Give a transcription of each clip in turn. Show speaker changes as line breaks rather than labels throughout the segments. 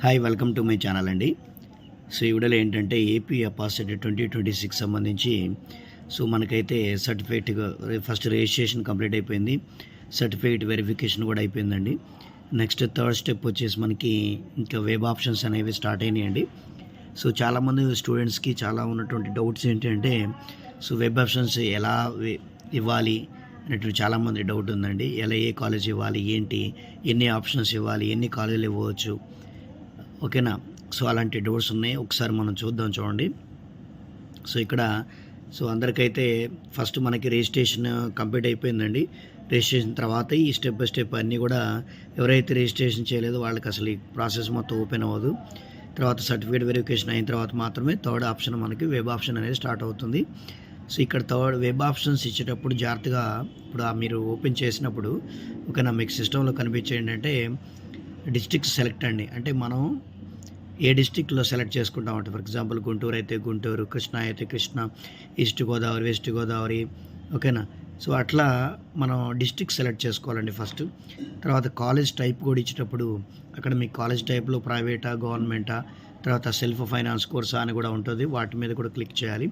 Hi welcome to my channel అండి. So ఈ వీడియోలో ఏంటంటే ఏపీ అపాసిటీ 2026 సంబంధించి మనకైతే సర్టిఫికేట్ ఫస్ట్ రిజిస్ట్రేషన్ కంప్లీట్ అయిపోయింది. సర్టిఫికేట్ వెరిఫికేషన్ కూడా అయిపోయిందండి. నెక్స్ట్ థర్డ్ స్టెప్ వచ్చేసి మనకి ఇంకా వెబ్ ఆప్షన్స్ అనేవి స్టార్ట్ అయినాయండి. చాలామంది స్టూడెంట్స్కి చాలా ఉన్నటువంటి డౌట్స్ ఏంటంటే వెబ్ ఆప్షన్స్ ఎలా ఇవ్వాలి అనేటువంటి చాలామంది డౌట్ ఉందండి. ఎలా ఏ కాలేజ్ ఇవ్వాలి, ఏంటి, ఎన్ని ఆప్షన్స్ ఇవ్వాలి, ఎన్ని కాలేజీలు ఇవ్వచ్చు, ఓకేనా. అలాంటి డౌట్స్ ఉన్నాయి. ఒకసారి మనం చూడండి. ఇక్కడ అందరికైతే ఫస్ట్ మనకి రిజిస్ట్రేషన్ కంప్లీట్ అయిపోయిందండి. రిజిస్ట్రేషన్ తర్వాత ఈ స్టెప్ బై స్టెప్ అన్నీ కూడా ఎవరైతే రిజిస్ట్రేషన్ చేయలేదో వాళ్ళకి అసలు ఈ ప్రాసెస్ మొత్తం ఓపెన్ అవ్వదు. తర్వాత సర్టిఫికేట్ వెరిఫికేషన్ అయిన తర్వాత మాత్రమే థర్డ్ ఆప్షన్ మనకి వెబ్ ఆప్షన్ అనేది స్టార్ట్ అవుతుంది. ఇక్కడ థర్డ్ వెబ్ ఆప్షన్స్ ఇచ్చేటప్పుడు జాగ్రత్తగా ఇప్పుడు మీరు ఓపెన్ చేసినప్పుడు ఓకేనా, మీకు సిస్టంలో కనిపించే ఏంటంటే డిస్ట్రిక్ట్ సెలెక్ట్ అండి. అంటే మనం ఏ డిస్ట్రిక్ట్లో సెలెక్ట్ చేసుకుంటామంటే ఫర్ ఎగ్జాంపుల్ గుంటూరు అయితే గుంటూరు, కృష్ణా అయితే కృష్ణా, ఈస్ట్ గోదావరి, వెస్ట్ గోదావరి, ఓకేనా. అట్లా మనం డిస్ట్రిక్ట్ సెలెక్ట్ చేసుకోవాలండి ఫస్ట్. తర్వాత కాలేజ్ టైప్ కూడా ఇచ్చేటప్పుడు అక్కడ మీ కాలేజ్ టైప్లో ప్రైవేటా, గవర్నమెంటా, తర్వాత సెల్ఫ్ ఫైనాన్స్ కోర్సా అని కూడా ఉంటుంది. వాటి మీద కూడా క్లిక్ చేయాలి.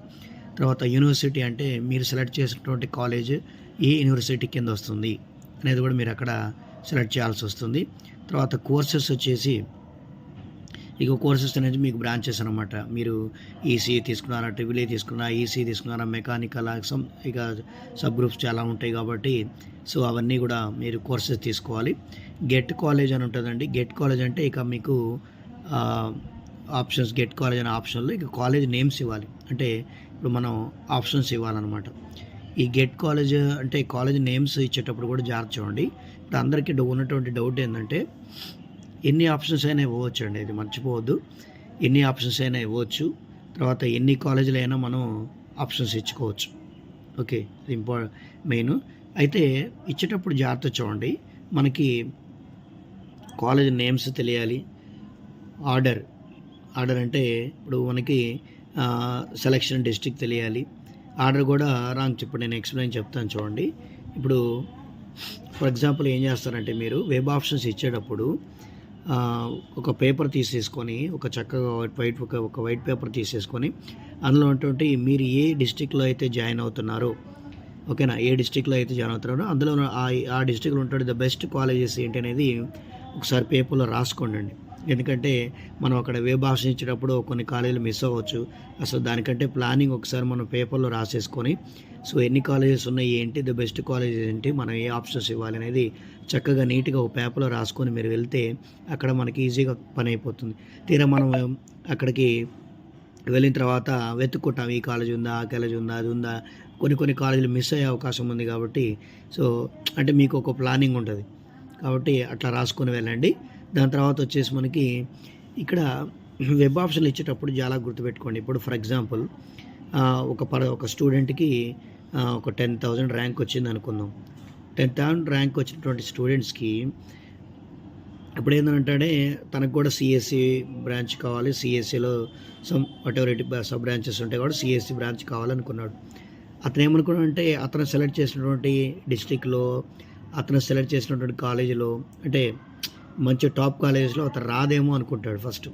తర్వాత యూనివర్సిటీ అంటే మీరు సెలెక్ట్ చేసినటువంటి కాలేజ్ ఏ యూనివర్సిటీ కింద వస్తుంది అనేది కూడా మీరు అక్కడ సెలెక్ట్ చేయాల్సి వస్తుంది. తర్వాత కోర్సెస్ వచ్చేసి కోర్సెస్ అనేది మీకు బ్రాంచెస్ అనమాట. మీరు ఈసీఈ తీసుకున్నారా, ట్రిపుల్ ఏ తీసుకున్నారా, ఈసీ తీసుకున్నారా, మెకానికల్, ఇక సబ్ గ్రూప్స్ చాలా ఉంటాయి కాబట్టి అవన్నీ కూడా మీరు కోర్సెస్ తీసుకోవాలి. గెట్ కాలేజ్ అని ఉంటుందండి. గెట్ కాలేజ్ అంటే ఇక మీకు ఆప్షన్స్, గెట్ కాలేజ్ అనే ఆప్షన్లో ఇక కాలేజ్ నేమ్స్ ఇవ్వాలి. అంటే ఇప్పుడు మనం ఆప్షన్స్ ఇవ్వాలన్నమాట. ఈ గెట్ కాలేజ్ అంటే కాలేజ్ నేమ్స్ ఇచ్చేటప్పుడు కూడా జాగ్రత్త చూడండి. ఇప్పుడు అందరికీ ఉన్నటువంటి డౌట్ ఏంటంటే ఎన్ని ఆప్షన్స్ అయినా ఇవ్వచ్చు అండి, ఇది మర్చిపోవద్దు. ఎన్ని ఆప్షన్స్ అయినా ఇవ్వచ్చు. తర్వాత ఎన్ని కాలేజీలు అయినా మనం ఆప్షన్స్ ఇచ్చుకోవచ్చు. ఓకే, ఇది మెయిన్. అయితే ఇచ్చేటప్పుడు జాగ్రత్త చూడండి. మనకి కాలేజ్ నేమ్స్ తెలియాలి. ఆర్డర్ అంటే ఇప్పుడు మనకి సెలక్షన్ డిస్ట్రిక్ట్ తెలియాలి. ఆర్డర్ కూడా రాంగ్. ఇప్పుడు నేను ఎక్స్ప్లెయిన్ చెప్తాను చూడండి. ఇప్పుడు ఫర్ ఎగ్జాంపుల్ ఏం చేస్తారంటే మీరు వెబ్ ఆప్షన్స్ ఇచ్చేటప్పుడు ఒక పేపర్ తీసేసుకొని ఒక చక్కగా ఒక వైట్ పేపర్ తీసేసుకొని అందులో ఉన్నటువంటి మీరు ఏ డిస్ట్రిక్ట్లో అయితే జాయిన్ అవుతున్నారో, ఓకేనా, ఏ డిస్ట్రిక్ట్లో అయితే జాయిన్ అవుతున్నారో అందులో ఆ డిస్ట్రిక్ట్లో ఉంటుంది ద బెస్ట్ కాలేజెస్ ఏంటి అనేది ఒకసారి పేపర్లో రాసుకోండి. ఎందుకంటే మనం అక్కడ వెబ్ ఆప్షన్ ఇచ్చేటప్పుడు కొన్ని కాలేజీలు మిస్ అవ్వచ్చు. అసలు దానికంటే ప్లానింగ్ ఒకసారి మనం పేపర్లో రాసేసుకొని ఎన్ని కాలేజెస్ ఉన్నాయి, ఏంటి, ద బెస్ట్ కాలేజెస్ ఏంటి, మనం ఏ ఆప్షన్స్ ఇవ్వాలి అనేది చక్కగా నీట్గా ఒక పేపర్లో రాసుకొని మీరు వెళ్తే అక్కడ మనకి ఈజీగా పని అయిపోతుంది. తీరా మనం అక్కడికి వెళ్ళిన తర్వాత వెతుక్కుంటాం, ఈ కాలేజ్ ఉందా, ఆ కాలేజ్ ఉందా, అది ఉందా. కొన్ని కాలేజీలు మిస్ అయ్యే అవకాశం ఉంది కాబట్టి అంటే మీకు ఒక ప్లానింగ్ ఉంటుంది కాబట్టి అట్లా రాసుకొని వెళ్ళండి. దాని తర్వాత వచ్చేసి మనకి ఇక్కడ వెబ్ ఆప్షన్లు ఇచ్చేటప్పుడు చాలా గుర్తుపెట్టుకోండి. ఇప్పుడు ఫర్ ఎగ్జాంపుల్ ఒక స్టూడెంట్కి ఒక 10,000 ర్యాంక్ వచ్చింది అనుకుందాం. 10,000 ర్యాంక్ వచ్చినటువంటి స్టూడెంట్స్కి ఇప్పుడు ఏంటంటే తనకు కూడా సిఎస్సి బ్రాంచ్ కావాలి. సిఎస్సిలో వాట్ ఎవర్ సబ్ బ్రాంచెస్ ఉంటాయి కాబట్టి సిఎస్సి బ్రాంచ్ కావాలనుకున్నాడు. అతను ఏమనుకున్నాడంటే అతను సెలెక్ట్ చేసినటువంటి డిస్ట్రిక్ట్లో, అతను సెలెక్ట్ చేసినటువంటి కాలేజీలో అంటే మంచి టాప్ కాలేజెస్లో అతను రాదేమో అనుకుంటాడు. ఫస్ట్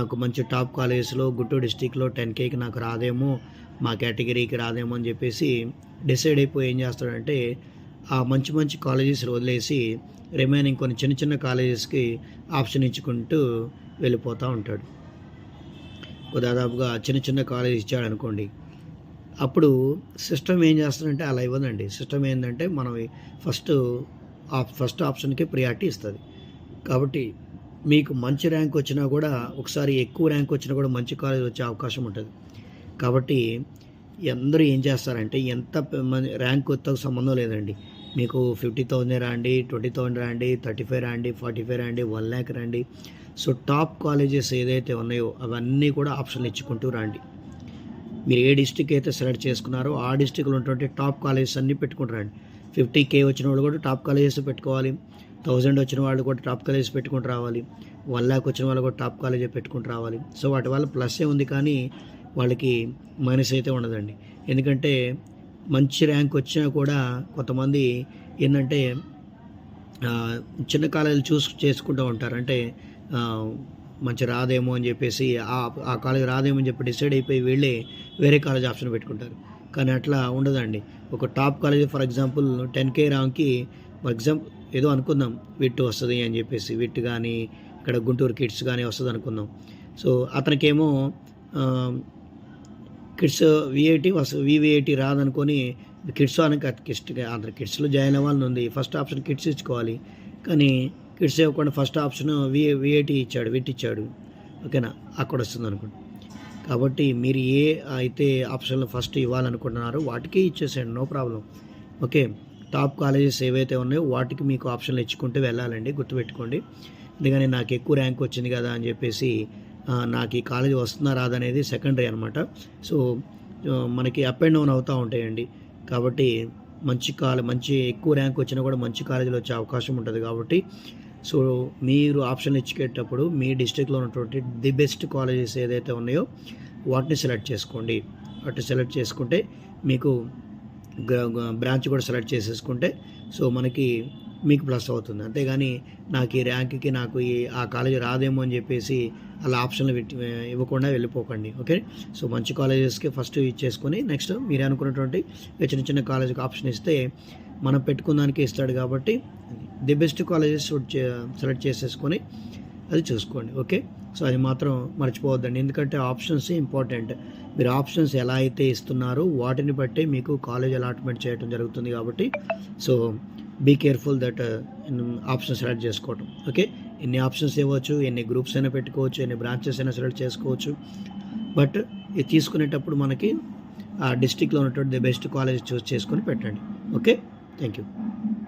నాకు మంచి టాప్ కాలేజెస్లో గుంటూరు డిస్టిక్లో 10Kకి నాకు రాదేమో, మా కేటగిరీకి రాదేమో అని చెప్పేసి డిసైడ్ అయిపోయి ఏం చేస్తాడంటే ఆ మంచి కాలేజెస్ వదిలేసి రిమైనింగ్ కొన్ని చిన్న కాలేజెస్కి ఆప్షన్ ఇచ్చుకుంటూ వెళ్ళిపోతూ ఉంటాడు. దాదాపుగా చిన్న కాలేజ్ ఇచ్చాడు అనుకోండి. అప్పుడు సిస్టమ్ ఏం చేస్తుందంటే అలా ఇవ్వదండి. సిస్టమ్ ఏంటంటే మనం ఫస్ట్ ఆప్షన్కి ప్రియారిటీ ఇస్తుంది. కాబట్టి మీకు మంచి ర్యాంక్ వచ్చినా కూడా ఒకసారి ఎక్కువ ర్యాంక్ వచ్చినా కూడా మంచి కాలేజ్ వచ్చే అవకాశం ఉంటుంది. కాబట్టి అందరూ ఏం చేస్తారంటే ఎంత ర్యాంక్తో సంబంధం లేదండి. మీకు 50,000 రాండి, 20,000 రాండి, 35 రాండి, 45 రాండి, 1 lakh రాండి. టాప్ కాలేజెస్ ఏదైతే ఉన్నాయో అవన్నీ కూడా ఆప్షన్లు ఇచ్చుకుంటూ రండి. మీరు ఏ డిస్ట్రిక్ట్ అయితే సెలెక్ట్ చేసుకున్నారో ఆ డిస్ట్రిక్ట్లో ఉన్నటువంటి టాప్ కాలేజెస్ అన్నీ పెట్టుకుని రండి. 50K వచ్చిన వాళ్ళు కూడా టాప్ కాలేజెస్ పెట్టుకోవాలి. 1000 వచ్చిన వాళ్ళు కూడా టాప్ కాలేజెస్ పెట్టుకుంటూ రావాలి. 1 lakh వచ్చిన వాళ్ళు కూడా టాప్ కాలేజే పెట్టుకుంటూ రావాలి. వాటి వల్ల ప్లస్సే ఉంది కానీ వాళ్ళకి మైనస్ అయితే ఉండదండి. ఎందుకంటే మంచి ర్యాంక్ వచ్చినా కూడా కొంతమంది ఏంటంటే చిన్న కాలేజీలు చేసుకుంటూ ఉంటారు. అంటే మంచి రాదేమో అని చెప్పేసి ఆ కాలేజ్ రాదేమో అని చెప్పి డిసైడ్ అయిపోయి వీళ్ళే వేరే కాలేజ్ ఆప్షన్ పెట్టుకుంటారు. కానీ అట్లా ఉండదండి. ఒక top college for example 10K ర్యాంక్‌కి ఫర్ ఎగ్జాంపుల్ ఏదో అనుకుందాం విట్ వస్తది అని చెప్పేసి, విట్ గానీ, ఇక్కడ గుంటూరు కిడ్స్ గానీ వస్తదనుకుందాం. సో, అతనికేమో కిడ్స్ వివిఐటీ రాదనుకోని కిడ్స్ అనక అందరు కిడ్స్‌లో జాయిన్ అవ్వాలని ఉంది. ఫస్ట్ ఆప్షన్ కిడ్స్ ఇచ్చుకోవాలి. కానీ కిడ్స్ ఇవ్వకుండా ఫస్ట్ ఆప్షన్ విఐటీ ఇచ్చాడు, విట్ ఇచ్చాడు. ఓకేనా? అక్కడొస్తుందనుకోండి. కాబట్టి మీరు ఏ అయితే ఆప్షన్‌లో ఫస్ట్ ఇవ్వాలనుకుంటున్నారో వాటికే ఇచ్చేసేయండి. No problem. Okay. Top colleges ఏవైతే ఉన్నాయో వాటికి మీకు ఆప్షన్లు ఇచ్చుకుంటూ వెళ్ళాలండి. గుర్తుపెట్టుకోండి. అందుకని నాకు ఎక్కువ ర్యాంక్ వచ్చింది కదా అని చెప్పేసి నాకు ఈ కాలేజ్ వస్తుందా రాదా అనేది సెకండరీ అనమాట. సో, మనకి అప్ అండ్ డౌన్ అవుతూ ఉంటాయండి. కాబట్టి మంచి ఎక్కువ ర్యాంక్ వచ్చినా కూడా మంచి కాలేజీలో వచ్చే అవకాశం ఉంటుంది కాబట్టి, సో మీరు ఆప్షన్లు ఇచ్చుకేటప్పుడు మీ డిస్ట్రిక్ట్లో ఉన్నటువంటి ది బెస్ట్ కాలేజెస్ ఏదైతే ఉన్నాయో వాటిని సెలెక్ట్ చేసుకోండి. వాటిని సెలెక్ట్ చేసుకుంటే మీకు బ్రాంచ్ కూడా సెలెక్ట్ చేసేసుకుంటే సో మీకు ప్లస్ అవుతుంది. అంతేగాని నాకు ఈ ర్యాంక్కి ఆ కాలేజీ రాదేమో అని చెప్పేసి అలా ఆప్షన్లు ఇవ్వకుండా వెళ్ళిపోకండి. ఓకే. సో, మంచి కాలేజెస్కి ఫస్ట్ ఇచ్చేసుకొని నెక్స్ట్ మీరు అనుకున్నటువంటి చిన్న చిన్న కాలేజీకి ఆప్షన్ ఇస్తే మనం పెట్టుకున్న దానికి ఇస్తాడు కాబట్టి ది బెస్ట్ కాలేజెస్ సెలెక్ట్ చేసేసుకొని అది చూసుకోండి. ఓకే. సో, అది మాత్రం మర్చిపోవద్దండి. ఎందుకంటే ఆప్షన్స్ ఇంపార్టెంట్. మీరు ఆప్షన్స్ ఎలా అయితే ఇస్తున్నారో వాటిని బట్టి మీకు కాలేజ్ అలాట్మెంట్ చేయడం జరుగుతుంది కాబట్టి so be careful that option select చేసుకోవటం. ఓకే. ఎన్ని ఆప్షన్స్ ఇవ్వచ్చు, ఎన్ని గ్రూప్స్ అయినా పెట్టుకోవచ్చు, ఎన్ని బ్రాంచెస్ అయినా సెలెక్ట్ చేసుకోవచ్చు. బట్ ఇది తీసుకునేటప్పుడు మనకి ఆ డిస్ట్రిక్ట్లో ఉన్నటువంటి ది బెస్ట్ కాలేజ్ చూస్ చేసుకొని పెట్టండి. ఓకే. Thank you.